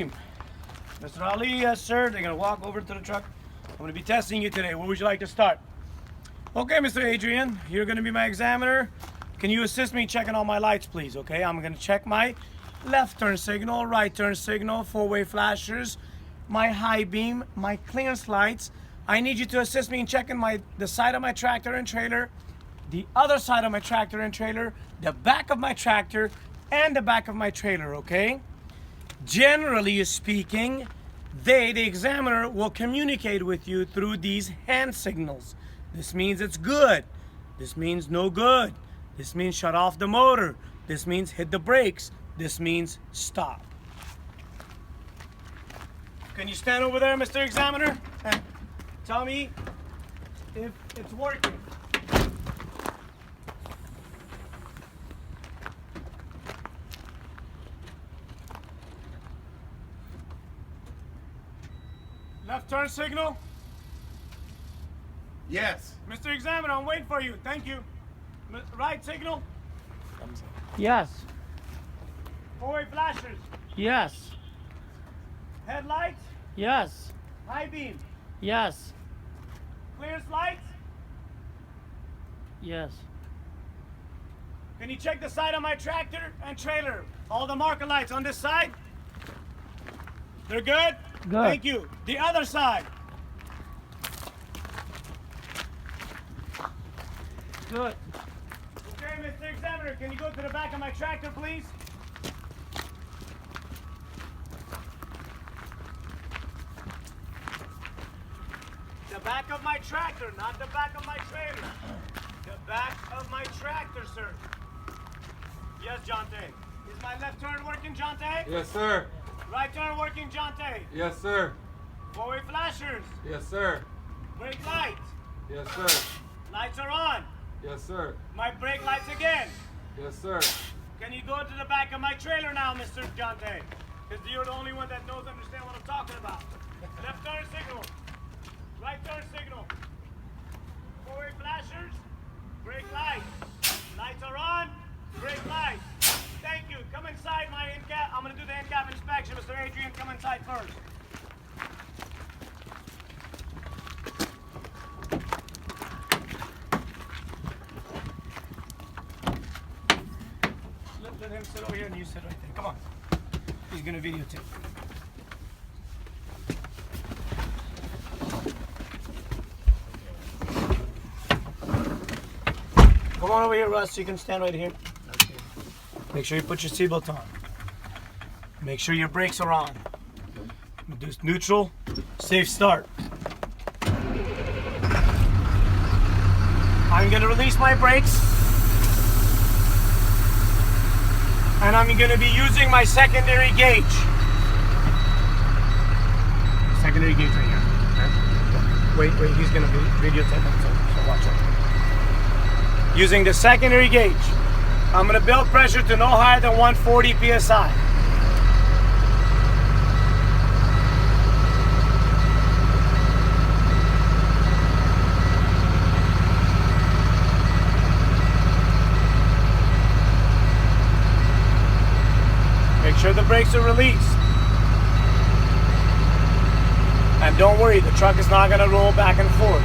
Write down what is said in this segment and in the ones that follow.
Mr. Ali, yes sir. They're gonna walk over to the truck. I'm gonna be testing you today. Where would you like to start? Okay, Mr. Adrian, you're gonna be my examiner. Can you assist me checking all my lights, please? Okay, I'm gonna check my left turn signal, right turn signal, four-way flashers, my high beam, my clearance lights. I need you to assist me in checking the side of my tractor and trailer, the other side of my tractor and trailer, the back of my tractor, and the back of my trailer, okay? Generally speaking, the examiner, will communicate with you through these hand signals. This means it's good. This means no good. This means shut off the motor. This means hit the brakes. This means stop. Can you stand over there, Mr. Examiner, and tell me if it's working? Left turn signal? Yes. Mr. Examiner, I'm waiting for you. Thank you. Right signal? Yes. Four-way flashers? Yes. Headlights? Yes. High beam? Yes. Clearance lights? Yes. Can you check the side of my tractor and trailer? All the marker lights on this side? They're good? Good. Thank you. The other side? Good. Okay, Mr. Examiner, can you go to the back of my tractor, please? The back of my tractor, not the back of my trailer. The back of my tractor, sir. Yes, Jonte. Is my left turn working, Jonte? Yes, sir. Right turn working, Jonte? Yes, sir. Four-way flashers. Yes, sir. Brake lights. Yes, sir. Lights are on. Yes, sir. My brake lights again. Yes, sir. Can you go to the back of my trailer now, Mr. Jonte? Because you're the only one that knows, understand what I'm talking about. Left turn signal. Right turn signal. Four-way flashers. Brake lights. Lights are on. Brake lights. Thank you. Come inside my in-cap. I'm going to do the in-cap inspection, Mr. Adrian. Come inside first. Let him sit over here and you sit right there. Come on. He's going to videotape. Come on over here, Russ. You can stand right here. Okay. Make sure you put your seatbelt on. Make sure your brakes are on. Do neutral, safe start. I'm going to release my brakes. And I'm going to be using my secondary gauge. Secondary gauge right here. Okay. Wait, he's going to videotape it, so watch out. Using the secondary gauge, I'm going to build pressure to no higher than 140 psi. Make sure the brakes are released. And don't worry, the truck is not going to roll back and forth.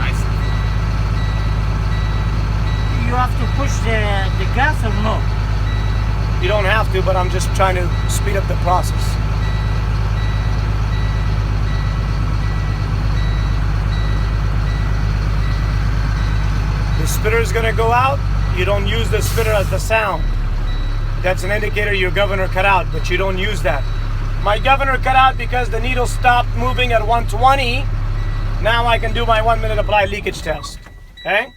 Nice. You have to push the gas or no? You don't have to, but I'm just trying to speed up the process. The spitter is going to go out. You don't use the spitter as the sound. That's an indicator your governor cut out, but you don't use that. My governor cut out because the needle stopped moving at 120. Now I can do my 1 minute apply leakage test. Okay?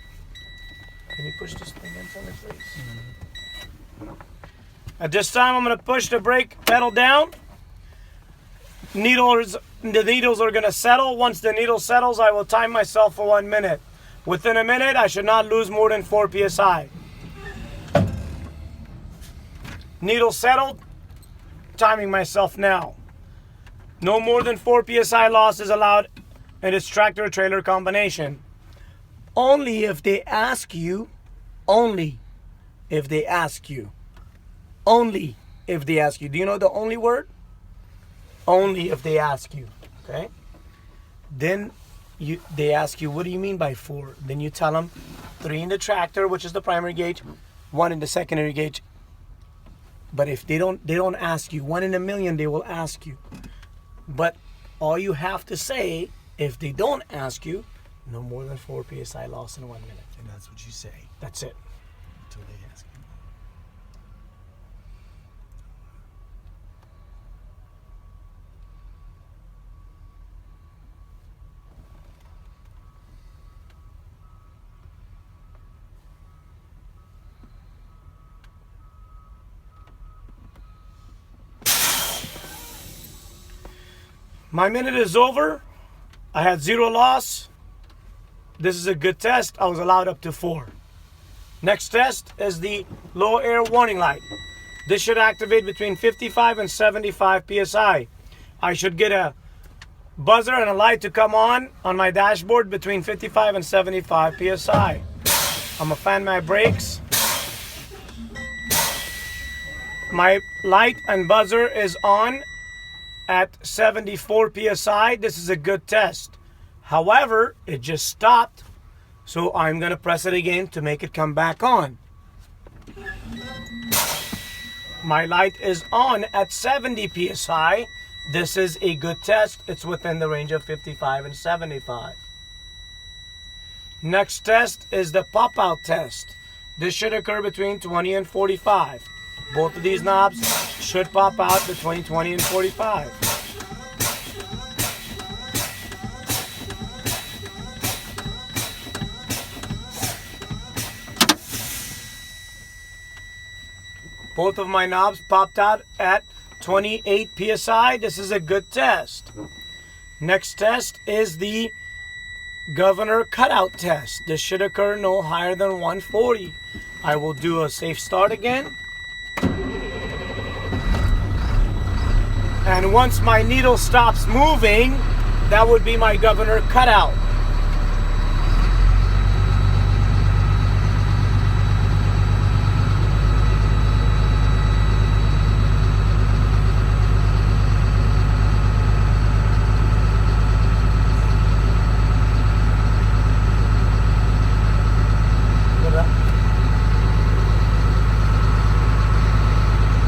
Can you push this thing in for me, please? At this time, I'm going to push the brake pedal down. The needles are going to settle. Once the needle settles, I will time myself for 1 minute. Within a minute, I should not lose more than 4 psi. Needle settled. Timing myself now. No more than 4 psi loss is allowed in this tractor trailer combination. Only if they ask you. Only if they ask you. Only if they ask you. Do you know the only word? Only if they ask you. Okay? Then they ask you, what do you mean by 4? Then you tell them 3 in the tractor, which is the primary gauge, 1 in the secondary gauge. But if they don't ask you, 1 in a million, they will ask you. But all you have to say, if they don't ask you, no more than 4 psi loss in 1 minute. And that's what you say That's it. until they ask you. My minute is over. I had 0 loss. This is a good test. I was allowed up to 4. Next test is the low air warning light. This should activate between 55 and 75 psi. I should get a buzzer and a light to come on my dashboard between 55 and 75 psi. I'm gonna fan my brakes. My light and buzzer is on at 74 psi. This is a good test. However, it just stopped, so I'm gonna press it again to make it come back on. My light is on at 70 psi. This is a good test. It's within the range of 55 and 75. Next test is the pop-out test. This should occur between 20 and 45. Both of these knobs should pop out between 20 and 45. Both of my knobs popped out at 28 psi. This is a good test. Next test is the governor cutout test. This should occur no higher than 140. I will do a safe start again. And once my needle stops moving, that would be my governor cutout.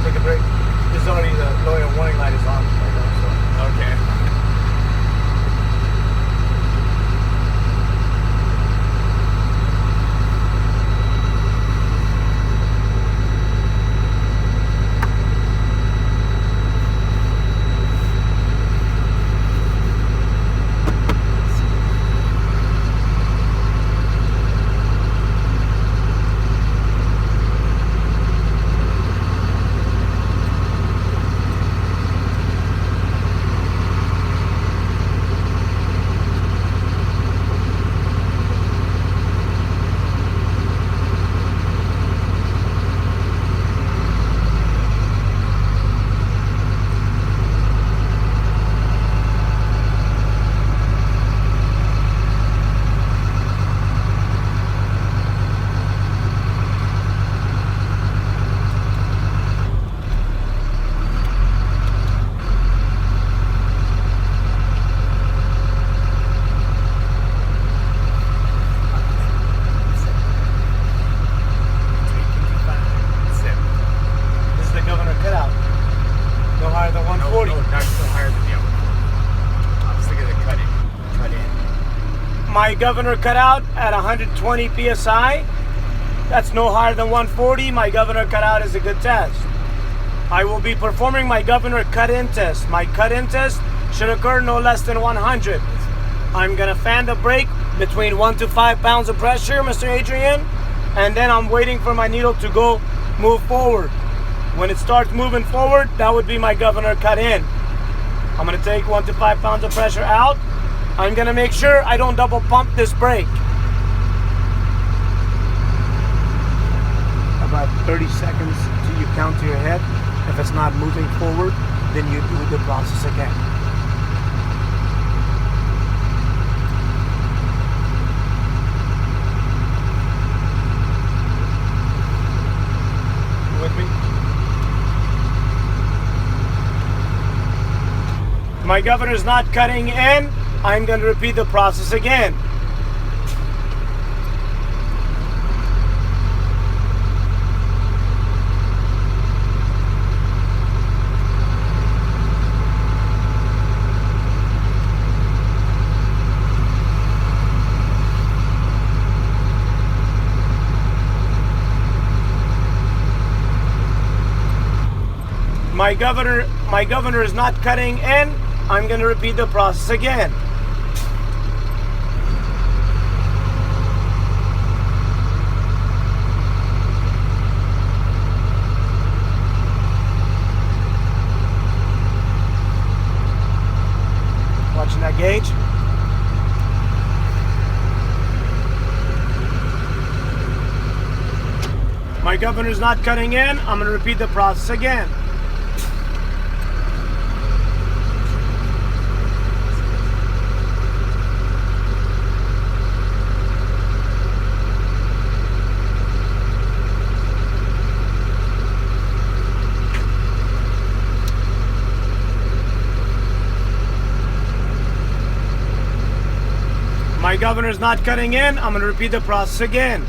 Take a break. This is already the low air warning light is on right now, so. Okay. This is the governor cutout. No higher than 140. No, that's still higher than the other one. I was thinking of cut in. My governor cutout at 120 psi. That's no higher than 140. My governor cutout is a good test. I will be performing my governor cut-in test. My cut-in test should occur no less than 100. I'm gonna fan the brake between 1 to 5 pounds of pressure, Mr. Adrian, and then I'm waiting for my needle to go move forward. When it starts moving forward, that would be my governor cut-in. I'm gonna take 1 to 5 pounds of pressure out. I'm gonna make sure I don't double pump this brake. About 30 seconds till you count to your head. If it's not moving forward, then you do the process again. You with me? My governor is not cutting in. I'm going to repeat the process again. My governor is not cutting in. I'm going to repeat the process again. Watching that gauge. My governor is not cutting in. I'm going to repeat the process again. My governor is not cutting in. I'm going to repeat the process again.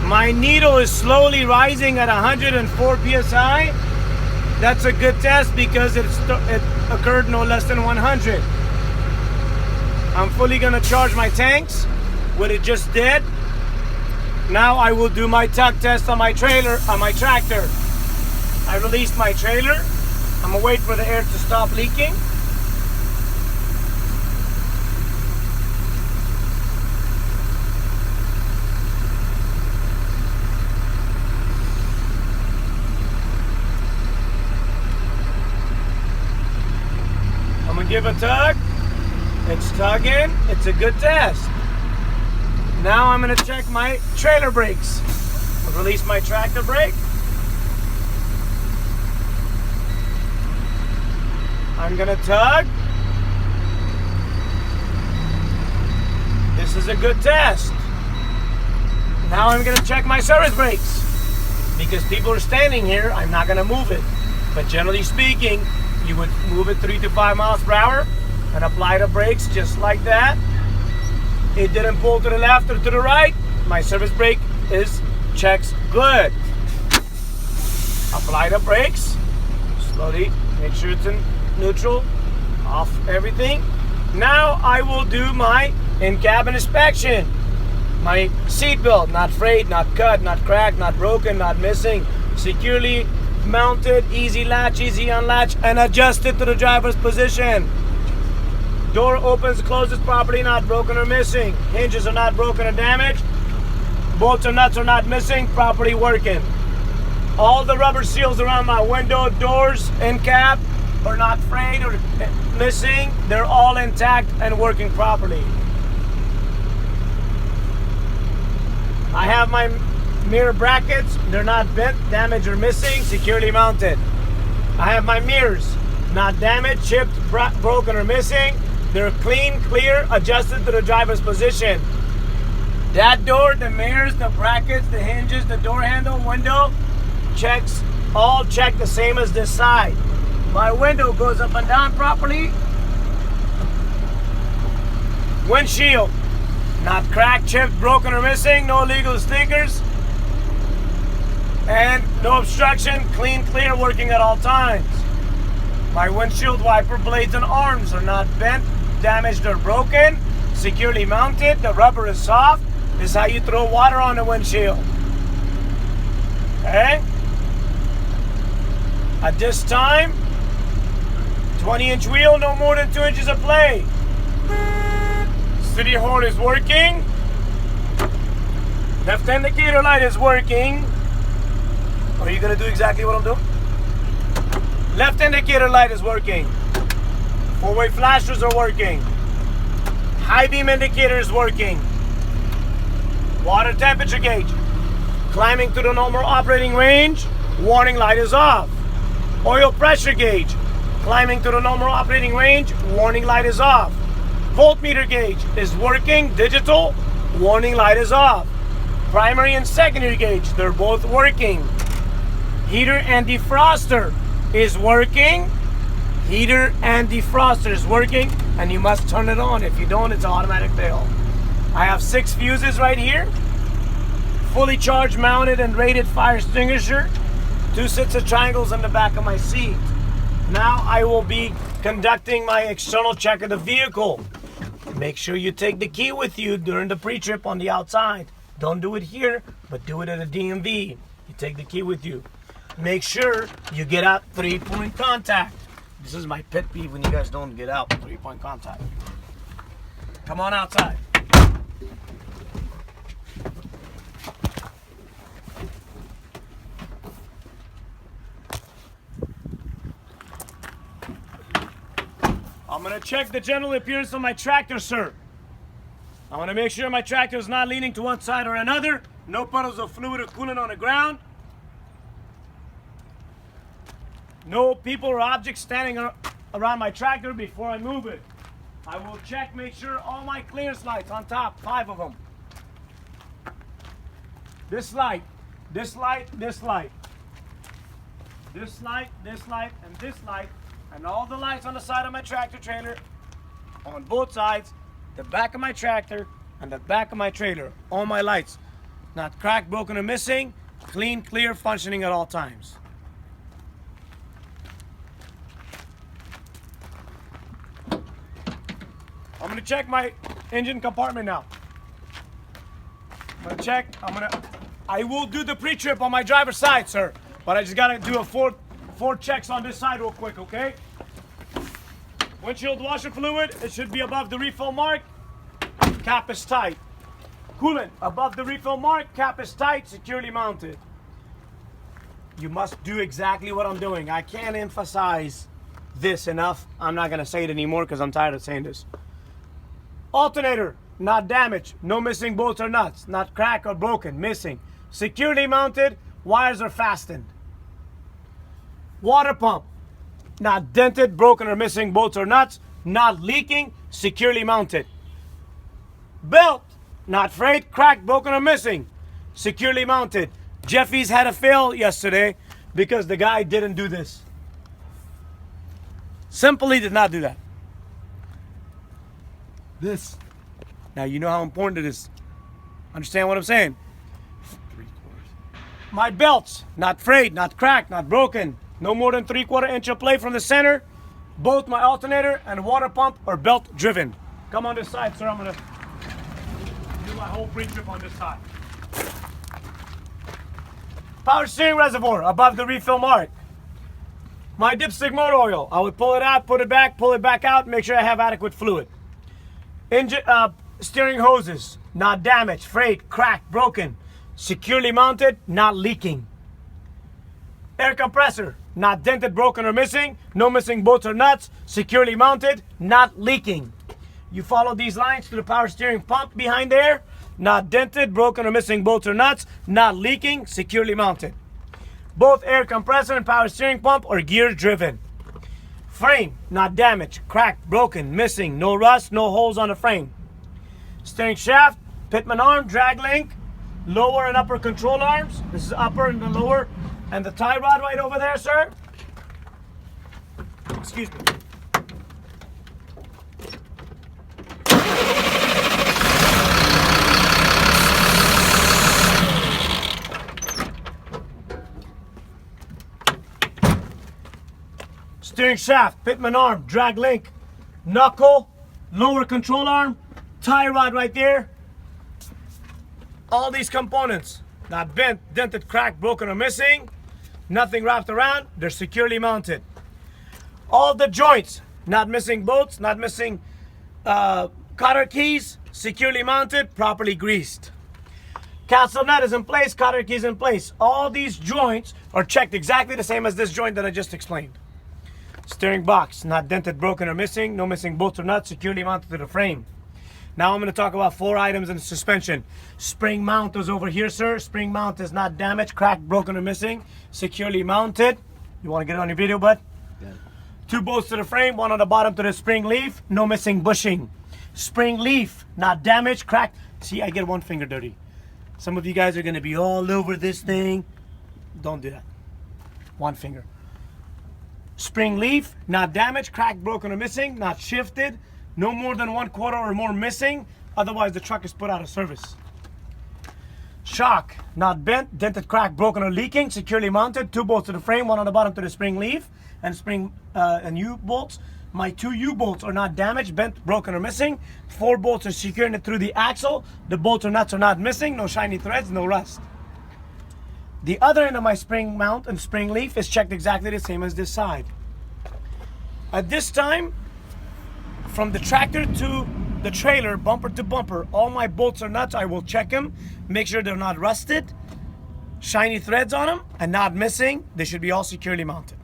My needle is slowly rising at 104 psi. That's a good test because it occurred no less than 100. I'm fully gonna charge my tanks, what it just did. Now I will do my tug test on my trailer, on my tractor. I released my trailer. I'm gonna wait for the air to stop leaking. Give a tug. It's tugging. It's a good test. Now I'm going to check my trailer brakes. I'll release my tractor brake. I'm going to tug. This is a good test. Now I'm going to check my service brakes. Because people are standing here, I'm not going to move it. But generally speaking, you would move it 3 to 5 miles per hour and apply the brakes just like that. It didn't pull to the left or to the right. My service brake checks good. Apply the brakes. Slowly, make sure it's in neutral. Off everything. Now I will do my in-cabin inspection. My seat belt, not frayed, not cut, not cracked, not broken, not missing. Securely mounted, easy latch, easy unlatch, and adjusted to the driver's position. Door opens, closes properly, not broken or missing. Hinges are not broken or damaged. Bolts or nuts are not missing, properly working. All the rubber seals around my window, doors, and cab are not frayed or missing. They're all intact and working properly. I have my mirror brackets, they're not bent, damaged, or missing, securely mounted. I have my mirrors, not damaged, chipped, broken, or missing. They're clean, clear, adjusted to the driver's position. That door, the mirrors, the brackets, the hinges, the door handle, window, checks, all check the same as this side. My window goes up and down properly. Windshield, not cracked, chipped, broken, or missing, no illegal stickers. And no obstruction, clean, clear, working at all times. My windshield wiper blades and arms are not bent, damaged, or broken. Securely mounted. The rubber is soft. This is how you throw water on the windshield. Okay? At this time, 20-inch wheel, no more than 2 inches of play. City horn is working. Left indicator light is working. Are you going to do exactly what I'm doing? Left indicator light is working. Four-way flashers are working. High beam indicator is working. Water temperature gauge climbing to the normal operating range. warning light is off. Oil pressure gauge, climbing to the normal operating range, warning light is off. Voltmeter gauge is working, digital, warning light is off. Primary and secondary gauge, they're both working. Heater and defroster is working. Heater and defroster is working, and you must turn it on. If you don't, it's an automatic fail. I have 6 fuses right here. Fully charged, mounted, and rated fire extinguisher. 2 sets of triangles in the back of my seat. Now I will be conducting my external check of the vehicle. Make sure you take the key with you during the pre-trip on the outside. Don't do it here, but do it at a DMV. You take the key with you. Make sure you get out 3-point contact. This is my pet peeve when you guys don't get out 3-point contact. Come on outside. I'm gonna check the general appearance of my tractor, sir. I wanna make sure my tractor is not leaning to one side or another. No puddles of fluid or coolant on the ground. No people or objects standing around my tractor before I move it. I will check, make sure all my clearance lights on top, 5 of them. This light, this light, this light. This light, and this light. And all the lights on the side of my tractor trailer, on both sides, the back of my tractor and the back of my trailer. All my lights, not cracked, broken, or missing, clean, clear, functioning at all times. I'm gonna check my engine compartment now. I'm gonna check, I will do the pre-trip on my driver's side, sir, but I just gotta do a four checks on this side real quick, okay? Windshield washer fluid, it should be above the refill mark. Cap is tight. Coolant, above the refill mark, cap is tight, securely mounted. You must do exactly what I'm doing. I can't emphasize this enough. I'm not gonna say it anymore because I'm tired of saying this. Alternator, not damaged, no missing bolts or nuts, not cracked or broken, missing. Securely mounted, wires are fastened. Water pump, not dented, broken, or missing bolts or nuts, not leaking, securely mounted. Belt, not frayed, cracked, broken, or missing, securely mounted. Jeffy's had a fail yesterday because the guy didn't do this. Simply did not do that. This. Now you know how important it is. Understand what I'm saying? 3/4. My belts, not frayed, not cracked, not broken. No more than 3/4 inch of play from the center. Both my alternator and water pump are belt driven. Come on this side, sir. I'm gonna do my whole pre-trip on this side. Power steering reservoir above the refill mark. My dipstick motor oil. I would pull it out, put it back out, make sure I have adequate fluid. Steering hoses, not damaged, frayed, cracked, broken. Securely mounted, not leaking. Air compressor, not dented, broken, or missing. No missing bolts or nuts. Securely mounted, not leaking. You follow these lines to the power steering pump behind there. Not dented, broken, or missing bolts or nuts. Not leaking, securely mounted. Both air compressor and power steering pump are gear driven. Frame, not damaged, cracked, broken, missing. No rust, no holes on the frame. Steering shaft, Pitman arm, drag link, lower and upper control arms. This is upper and the lower. And the tie rod right over there, sir. Excuse me. Steering shaft, Pitman arm, drag link, knuckle, lower control arm, tie rod right there. All these components, not bent, dented, cracked, broken, or missing. Nothing wrapped around, they're securely mounted. All the joints, not missing bolts, not missing cotter keys, securely mounted, properly greased. Castle nut is in place, cotter keys in place. All these joints are checked exactly the same as this joint that I just explained. Steering box, not dented, broken, or missing. No missing bolts or nuts, securely mounted to the frame. Now I'm going to talk about 4 items in suspension. Spring mount is over here, sir. Spring mount is not damaged, cracked, broken, or missing. Securely mounted. You want to get it on your video, bud? Yeah. 2 bolts to the frame, 1 on the bottom to the spring leaf. No missing bushing. Spring leaf, not damaged, cracked. See, I get 1 finger dirty. Some of you guys are going to be all over this thing. Don't do that. 1 finger. Spring leaf, not damaged, cracked, broken, or missing. Not shifted. No more than 1/4 or more missing. Otherwise, the truck is put out of service. Shock, not bent, dented, cracked, broken, or leaking. Securely mounted. 2 bolts to the frame, 1 on the bottom to the spring leaf and spring and U-bolts. My 2 U-bolts are not damaged, bent, broken, or missing. 4 bolts are securing it through the axle. The bolts or nuts are not missing. No shiny threads, no rust. The other end of my spring mount and spring leaf is checked exactly the same as this side. At this time, from the tractor to the trailer, bumper to bumper, all my bolts or nuts, I will check them, make sure they're not rusted, shiny threads on them, and not missing. They should be all securely mounted.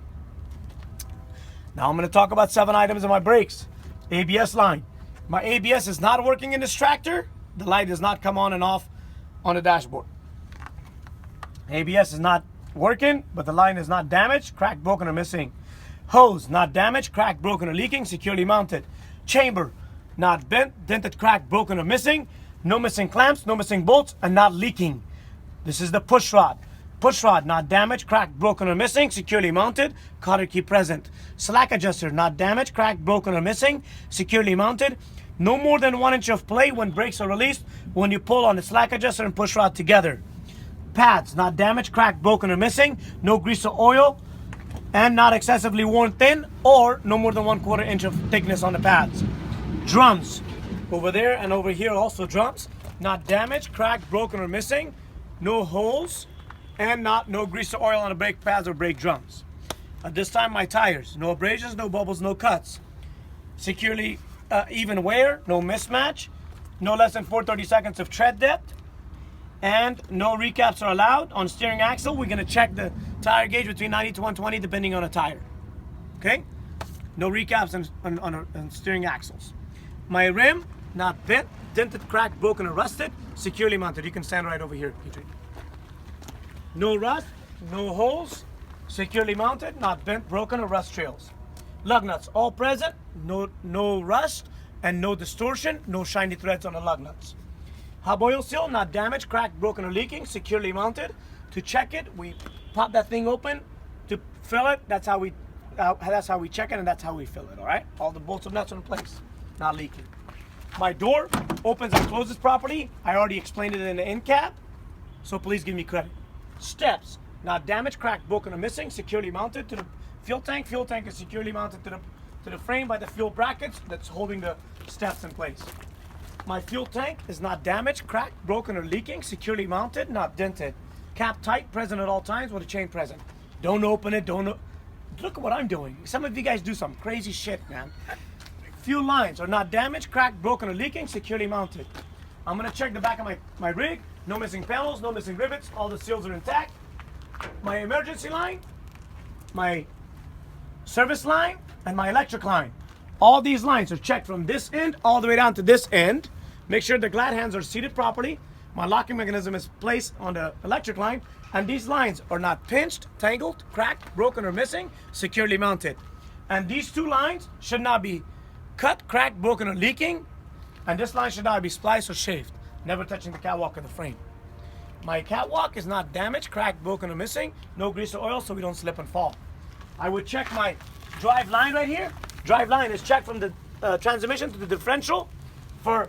Now I'm going to talk about 7 items in my brakes. ABS line. My ABS is not working in this tractor. The light does not come on and off on the dashboard. ABS is not working, but the line is not damaged, cracked, broken, or missing. Hose, not damaged, cracked, broken, or leaking, securely mounted. Chamber, not bent, dented, cracked, broken, or missing. No missing clamps, no missing bolts, and not leaking. This is the push rod. Push rod, not damaged, cracked, broken, or missing, securely mounted, cotter key present. Slack adjuster, not damaged, cracked, broken, or missing, securely mounted. No more than 1 inch of play when brakes are released when you pull on the slack adjuster and push rod together. Pads, not damaged, cracked, broken, or missing. No grease or oil, and not excessively worn thin, or no more than 1/4 inch of thickness on the pads. Drums, over there and over here also drums, not damaged, cracked, broken, or missing. No holes, and no grease or oil on the brake pads or brake drums. At this time, my tires, no abrasions, no bubbles, no cuts. Securely even wear, no mismatch, no less than 4/32 of tread depth, and no recaps are allowed. On steering axle, we're going to check the tire gauge between 90 to 120 depending on the tire. Okay? No recaps on steering axles. My rim, not bent, dented, cracked, broken, or rusted, securely mounted. You can stand right over here, Petrie. No rust, no holes, securely mounted, not bent, broken, or rust trails. Lug nuts, all present, no rust, and no distortion, no shiny threads on the lug nuts. Hub oil seal, not damaged, cracked, broken, or leaking, securely mounted. To check it, we pop that thing open. To fill it, that's how we check it, and that's how we fill it, all right? All the bolts and nuts are in place, not leaking. My door opens and closes properly. I already explained it in the end cap, so please give me credit. Steps, not damaged, cracked, broken, or missing, securely mounted to the fuel tank. Fuel tank is securely mounted to the frame by the fuel brackets that's holding the steps in place. My fuel tank is not damaged, cracked, broken, or leaking, securely mounted, not dented. Cap tight, present at all times with a chain present. Don't open it, look at what I'm doing. Some of you guys do some crazy shit, man. Fuel lines are not damaged, cracked, broken, or leaking, securely mounted. I'm gonna check the back of my rig. No missing panels, no missing rivets, all the seals are intact. My emergency line, my service line, and my electric line. All these lines are checked from this end all the way down to this end. Make sure the glad hands are seated properly. My locking mechanism is placed on the electric line, and these lines are not pinched, tangled, cracked, broken, or missing, securely mounted. And these 2 lines should not be cut, cracked, broken, or leaking, and this line should not be spliced or shaved, never touching the catwalk or the frame. My catwalk is not damaged, cracked, broken, or missing, no grease or oil so we don't slip and fall. I would check my drive line right here. Drive line is checked from the transmission to the differential for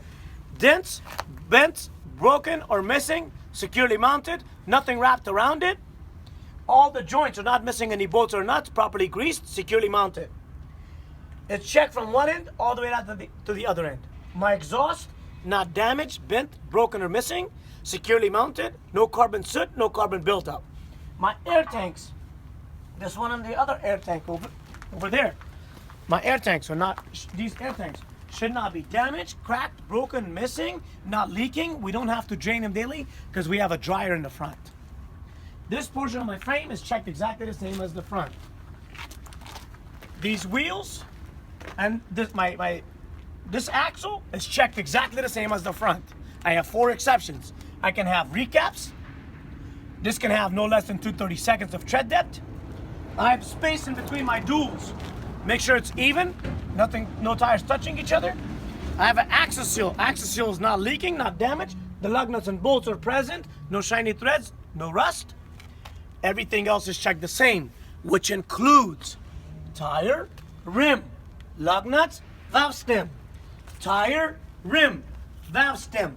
dents, bents, broken, or missing, securely mounted, nothing wrapped around it. All the joints are not missing any bolts or nuts, properly greased, securely mounted. It's checked from one end all the way down to the other end. My exhaust, not damaged, bent, broken, or missing, securely mounted, no carbon soot, no carbon buildup. My air tanks, this one and the other air tank over there. My air tanks are not, these air tanks should not be damaged, cracked, broken, missing, not leaking. We don't have to drain them daily because we have a dryer in the front. This portion of my frame is checked exactly the same as the front. These wheels and this this axle is checked exactly the same as the front. I have 4 exceptions. I can have recaps. This can have no less than 230 seconds of tread depth. I have space in between my duals. Make sure it's even, no tires touching each other. I have an axle seal. Axle seal is not leaking, not damaged. The lug nuts and bolts are present. No shiny threads, no rust. Everything else is checked the same, which includes tire, rim, lug nuts, valve stem. Tire, rim, valve stem.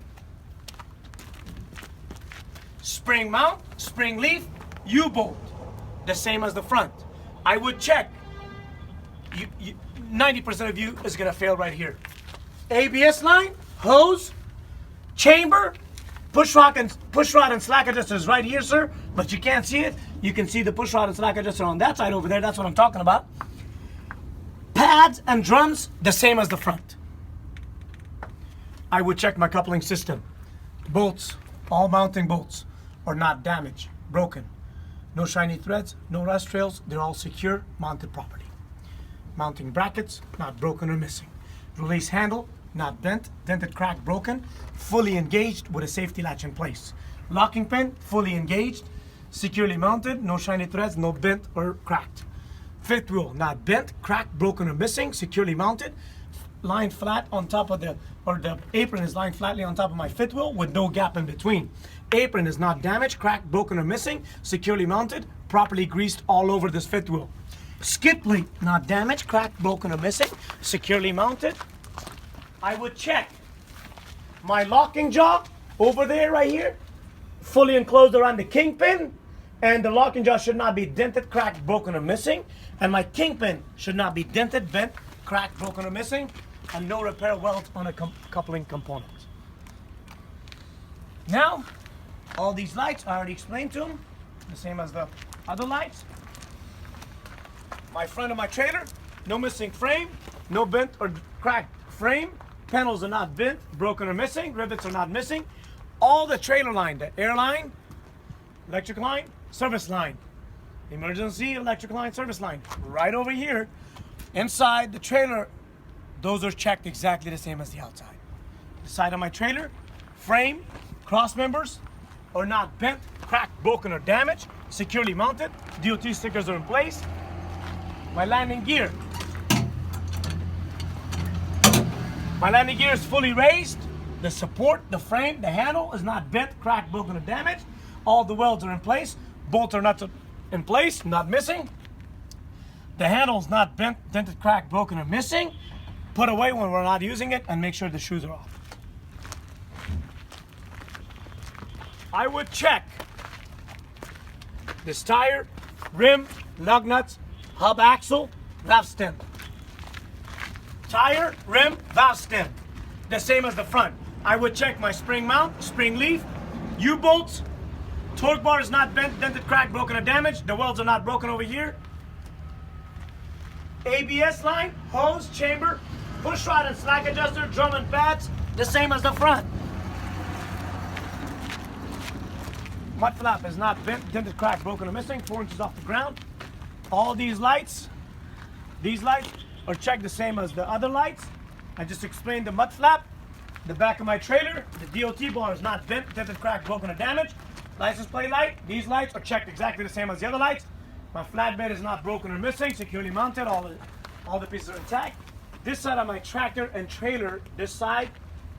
Spring mount, spring leaf, U-bolt. The same as the front. I would check. 90% of you is gonna fail right here. ABS line, hose, chamber, push rod and slack adjuster is right here, sir, but you can't see it. You can see the push rod and slack adjuster on that side over there. That's what I'm talking about. Pads and drums, the same as the front. I would check my coupling system. Bolts, all mounting bolts are not damaged, broken. No shiny threads, no rust trails. They're all secure, mounted properly. Mounting brackets, not broken or missing. Release handle, not bent, dented, cracked, broken. Fully engaged with a safety latch in place. Locking pin, fully engaged. Securely mounted, no shiny threads, no bent or cracked. Fifth wheel, not bent, cracked, broken or missing. Securely mounted. Lined flat on top of the apron is lined flatly on top of my fifth wheel with no gap in between. Apron is not damaged, cracked, broken or missing. Securely mounted, properly greased all over this fifth wheel. Skid plate, not damaged, cracked, broken or missing. Securely mounted. I would check my locking jaw over there right here, fully enclosed around the kingpin, and the locking jaw should not be dented, cracked, broken or missing. And my kingpin should not be dented, bent, cracked, broken or missing, and no repair welds on a coupling component. Now, all these lights, I already explained to them, the same as the other lights. My front of my trailer, no missing frame, no bent or cracked frame. Panels are not bent, broken or missing. Rivets are not missing. All the trailer line, the air line, electric line, service line, emergency electric line, service line, right over here. Inside the trailer, those are checked exactly the same as the outside. The side of my trailer, frame, cross members are not bent, cracked, broken, or damaged. Securely mounted. DOT stickers are in place. My landing gear. My landing gear is fully raised. The support, the frame, the handle is not bent, cracked, broken, or damaged. All the welds are in place. Bolts are nuts in place, not missing. The handle is not bent, dented, cracked, broken, or missing. Put away when we're not using it, and make sure the shoes are off. I would check this tire, rim, lug nuts, hub axle, valve stem. Tire, rim, valve stem. The same as the front. I would check my spring mount, spring leaf, U-bolts. Torque bar is not bent, dented, cracked, broken, or damaged. The welds are not broken over here. ABS line, hose, chamber, push rod and slack adjuster, drum and pads, the same as the front. Mud flap is not bent, dented, cracked, broken, or missing, 4 inches off the ground. All these lights are checked the same as the other lights. I just explained the mud flap. The back of my trailer, the DOT bar is not bent, dented, cracked, broken, or damaged. License plate light, these lights are checked exactly the same as the other lights. My flatbed is not broken or missing, securely mounted, all the pieces are intact. This side of my tractor and trailer, this side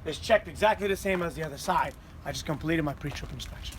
is checked exactly the same as the other side. I just completed my pre-trip inspection.